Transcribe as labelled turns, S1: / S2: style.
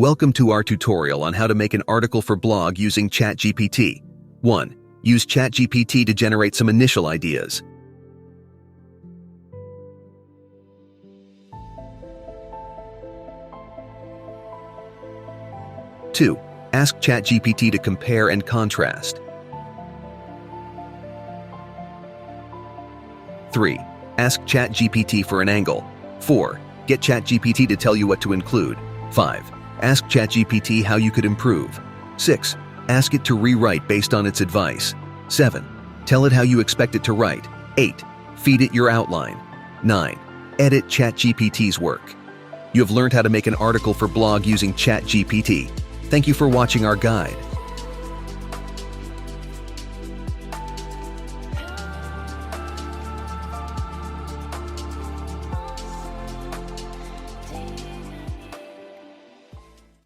S1: Welcome to our tutorial on how to make an article for blog using Chatgpt. 1. Use Chatgpt to generate some initial ideas. 2. Ask Chatgpt to compare and contrast. 3. Ask Chatgpt for an angle. 4. Get Chatgpt to tell you what to include. 5. Ask Chatgpt how you could improve. 6. Ask it to rewrite based on its advice. 7. Tell it how you expect it to write. 8. Feed it your outline. 9. Edit Chatgpt's work. You have learned how to make an article for blog using Chatgpt. Thank you for watching our guide.